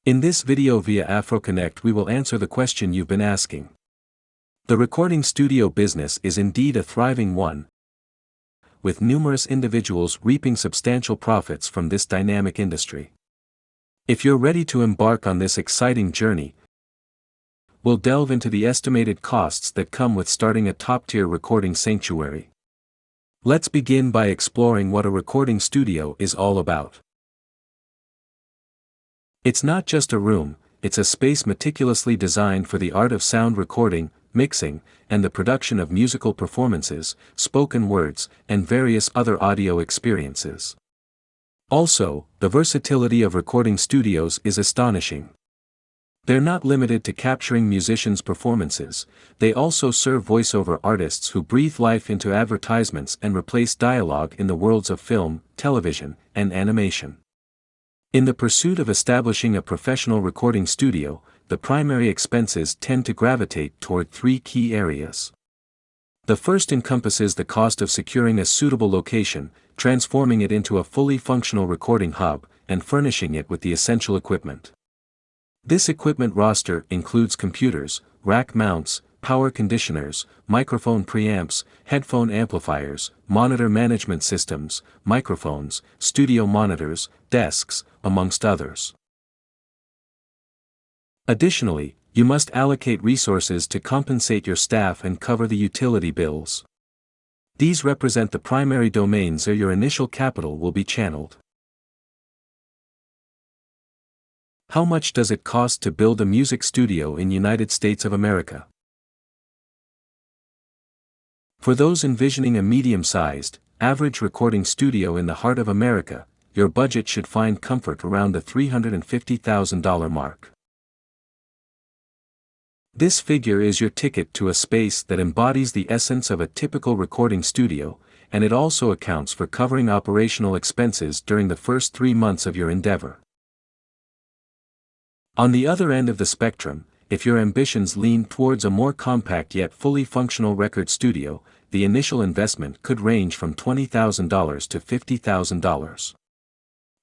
In this video via Afrokonnect we will answer the question you've been asking. The recording studio business is indeed a thriving one, with numerous individuals reaping substantial profits from this dynamic industry. If you're ready to embark on this exciting journey, we'll delve into the estimated costs that come with starting a top-tier recording sanctuary. Let's begin by exploring what a recording studio is all about. It's not just a room, it's a space meticulously designed for the art of sound recording, mixing, and the production of musical performances, spoken words, and various other audio experiences. Also, the versatility of recording studios is astonishing. They're not limited to capturing musicians' performances, they also serve voiceover artists who breathe life into advertisements and replace dialogue in the worlds of film, television, and animation. In the pursuit of establishing a professional recording studio, the primary expenses tend to gravitate toward three key areas. The first encompasses the cost of securing a suitable location, transforming it into a fully functional recording hub, and furnishing it with the essential equipment. This equipment roster includes computers, rack mounts, power conditioners, microphone preamps, headphone amplifiers, monitor management systems, microphones, studio monitors, desks, amongst others. Additionally, you must allocate resources to compensate your staff and cover the utility bills. These represent the primary domains where your initial capital will be channeled. How much does it cost to build a music studio in United States of America? For those envisioning a medium-sized, average recording studio in the heart of America, your budget should find comfort around the $350,000 mark. This figure is your ticket to a space that embodies the essence of a typical recording studio, and it also accounts for covering operational expenses during the first 3 months of your endeavor. On the other end of the spectrum, if your ambitions lean towards a more compact yet fully functional record studio, the initial investment could range from $20,000 to $50,000.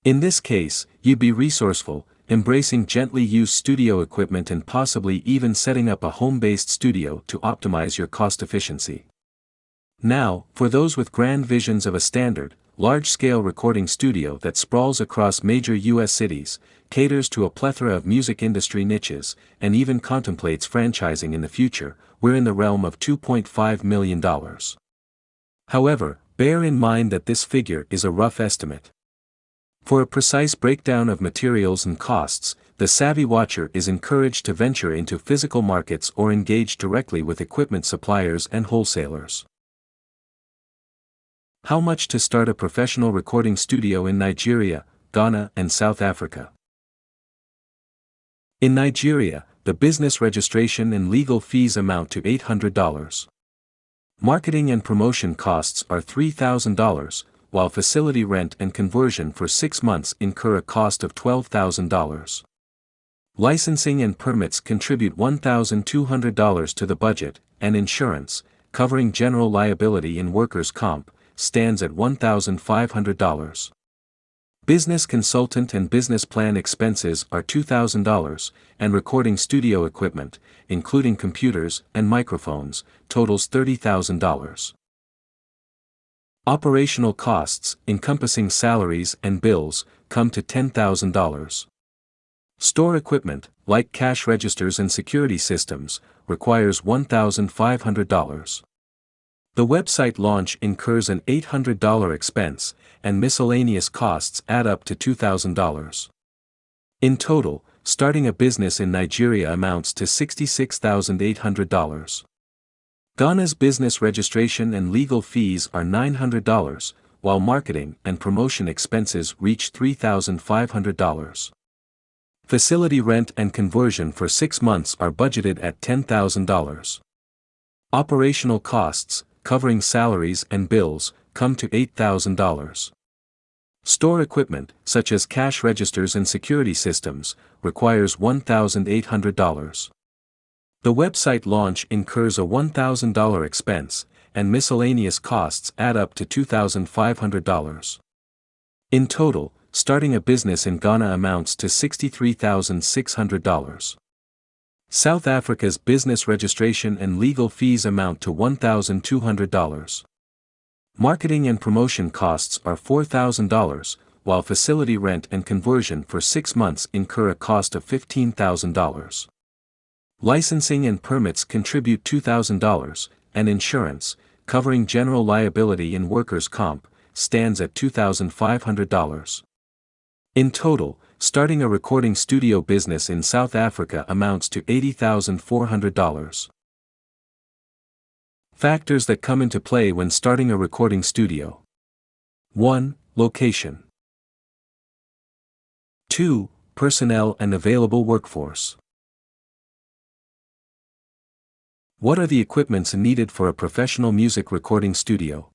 In this case, you'd be resourceful, embracing gently used studio equipment and possibly even setting up a home-based studio to optimize your cost efficiency. Now, for those with grand visions of a standard, large-scale recording studio that sprawls across major U.S. cities, caters to a plethora of music industry niches, and even contemplates franchising in the future, we're in the realm of $2.5 million. However, bear in mind that this figure is a rough estimate. For a precise breakdown of materials and costs, the savvy watcher is encouraged to venture into physical markets or engage directly with equipment suppliers and wholesalers. How much to start a professional recording studio in Nigeria, Ghana, and South Africa? In Nigeria, the business registration and legal fees amount to $800. Marketing and promotion costs are $3,000, while facility rent and conversion for 6 months incur a cost of $12,000. Licensing and permits contribute $1,200 to the budget, and insurance, covering general liability and workers' comp, stands at $1,500. Business consultant and business plan expenses are $2,000, and recording studio equipment, including computers and microphones, totals $30,000. Operational costs, encompassing salaries and bills, come to $10,000. Store equipment, like cash registers and security systems, requires $1,500. The website launch incurs an $800 expense, and miscellaneous costs add up to $2,000. In total, starting a business in Nigeria amounts to $66,800. Ghana's business registration and legal fees are $900, while marketing and promotion expenses reach $3,500. Facility rent and conversion for 6 months are budgeted at $10,000. Operational costs, covering salaries and bills, come to $8,000. Store equipment, such as cash registers and security systems, requires $1,800. The website launch incurs a $1,000 expense, and miscellaneous costs add up to $2,500. In total, starting a business in Ghana amounts to $63,600. South Africa's business registration and legal fees amount to $1,200. Marketing and promotion costs are $4,000, while facility rent and conversion for 6 months incur a cost of $15,000. Licensing and permits contribute $2,000, and insurance, covering general liability and workers' comp, stands at $2,500. In total, starting a recording studio business in South Africa amounts to $80,400. Factors that come into play when starting a recording studio. 1. Location. 2. Personnel and available workforce. What are the equipments needed for a professional music recording studio?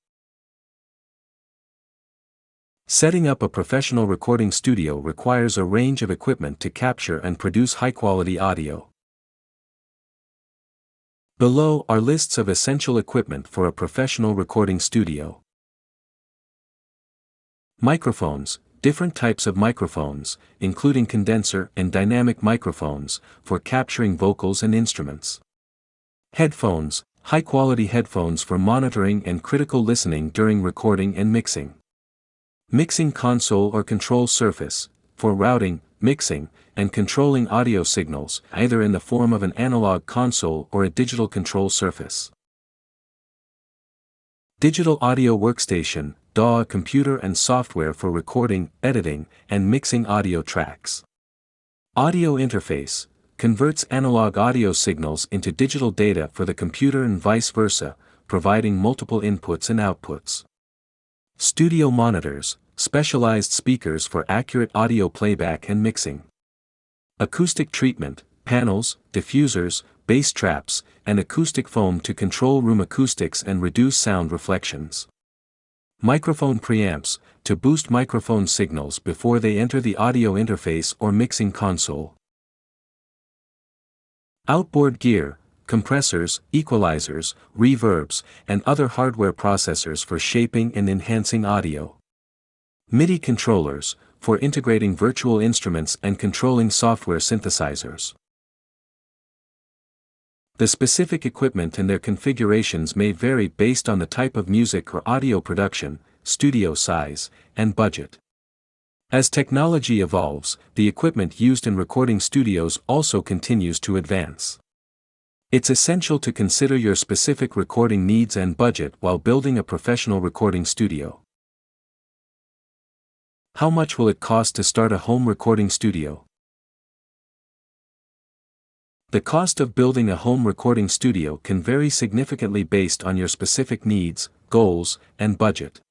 Setting up a professional recording studio requires a range of equipment to capture and produce high-quality audio. Below are lists of essential equipment for a professional recording studio. Microphones. Different types of microphones, including condenser and dynamic microphones, for capturing vocals and instruments. Headphones. High-quality headphones for monitoring and critical listening during recording and mixing. Mixing console or control surface, for routing, mixing, and controlling audio signals, either in the form of an analog console or a digital control surface. Digital audio workstation, DAW, computer and software for recording, editing, and mixing audio tracks. Audio interface, converts analog audio signals into digital data for the computer and vice versa, providing multiple inputs and outputs. Studio monitors, specialized speakers for accurate audio playback and mixing. Acoustic treatment, panels, diffusers, bass traps, and acoustic foam to control room acoustics and reduce sound reflections. Microphone preamps, to boost microphone signals before they enter the audio interface or mixing console. Outboard gear, compressors, equalizers, reverbs, and other hardware processors for shaping and enhancing audio. MIDI controllers, for integrating virtual instruments and controlling software synthesizers. The specific equipment and their configurations may vary based on the type of music or audio production, studio size, and budget. As technology evolves, the equipment used in recording studios also continues to advance. It's essential to consider your specific recording needs and budget while building a professional recording studio. How much will it cost to start a home recording studio? The cost of building a home recording studio can vary significantly based on your specific needs, goals, and budget.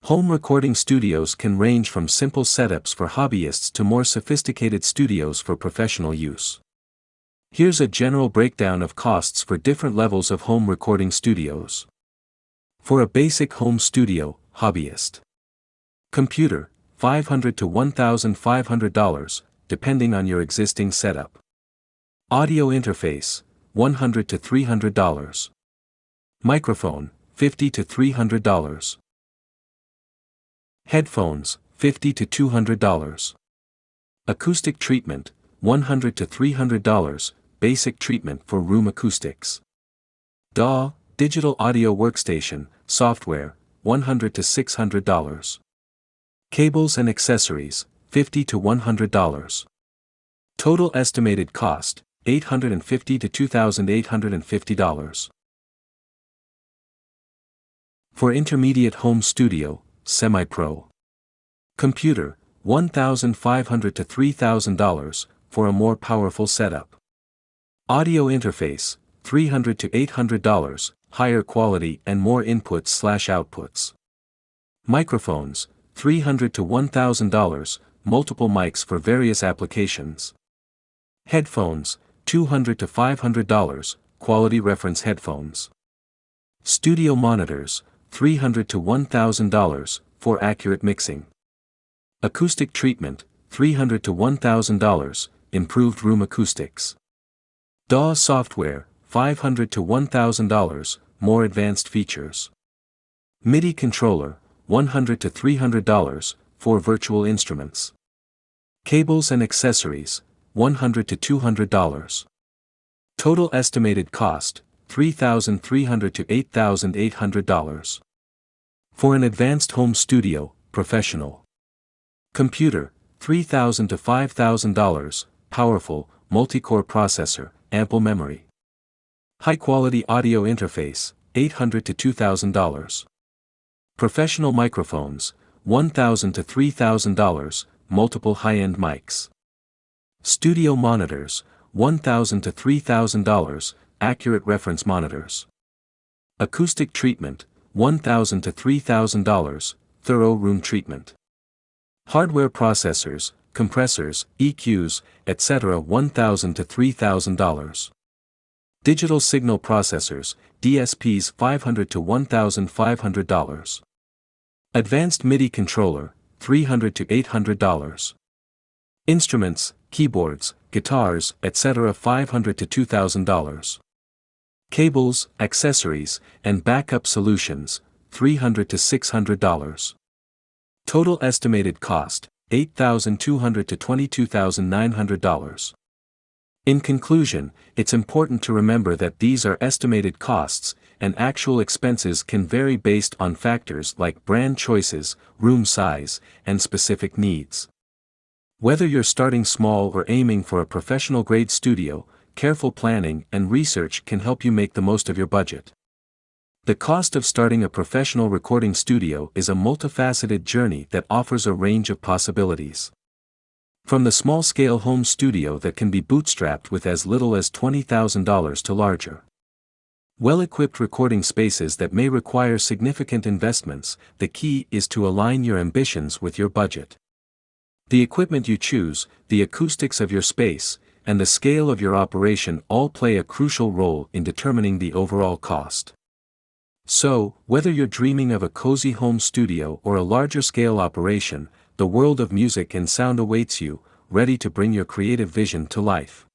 Home recording studios can range from simple setups for hobbyists to more sophisticated studios for professional use. Here's a general breakdown of costs for different levels of home recording studios. For a basic home studio, hobbyist. Computer, $500 to $1,500, depending on your existing setup. Audio interface, $100 to $300. Microphone, $50 to $300. Headphones, $50 to $200. Acoustic treatment, $100 to $300, basic treatment for room acoustics. DAW, digital audio workstation, software, $100 to $600. Cables and accessories, $50 to $100. Total estimated cost, $850 to $2,850. For intermediate home studio, semi-pro. Computer, $1,500 to $3,000, for a more powerful setup. Audio interface, $300 to $800, higher quality and more inputs/outputs. Microphones, $300 to $1,000, multiple mics for various applications. Headphones, $200 to $500, quality reference headphones. Studio monitors, $300 to $1,000, for accurate mixing. Acoustic treatment, $300 to $1,000, improved room acoustics. DAW software, $500 to $1,000, more advanced features. MIDI controller, $100 to $300, for virtual instruments. Cables and accessories, $100 to $200. Total estimated cost, $3,300 to $8,800. For an advanced home studio, professional. Computer, $3,000 to $5,000, powerful, multi-core processor, ample memory. High-quality audio interface, $800 to $2,000. Professional microphones, $1,000 to $3,000, multiple high-end mics. Studio monitors, $1,000 to $3,000, accurate reference monitors. Acoustic treatment, $1,000 to $3,000, thorough room treatment. Hardware processors, compressors, EQs, etc. $1,000 to $3,000. Digital signal processors, DSPs $500 to $1,500. Advanced MIDI controller, $300 to $800. Instruments, keyboards, guitars, etc. $500 to $2,000. Cables, accessories, and backup solutions, $300 to $600. Total estimated cost, $8,200 to $22,900. In conclusion, it's important to remember that these are estimated costs, and actual expenses can vary based on factors like brand choices, room size, and specific needs. Whether you're starting small or aiming for a professional-grade studio, careful planning and research can help you make the most of your budget. The cost of starting a professional recording studio is a multifaceted journey that offers a range of possibilities. From the small-scale home studio that can be bootstrapped with as little as $20,000 to larger, well-equipped recording spaces that may require significant investments, the key is to align your ambitions with your budget. The equipment you choose, the acoustics of your space, and the scale of your operation all play a crucial role in determining the overall cost. So, whether you're dreaming of a cozy home studio or a larger-scale operation, the world of music and sound awaits you, ready to bring your creative vision to life.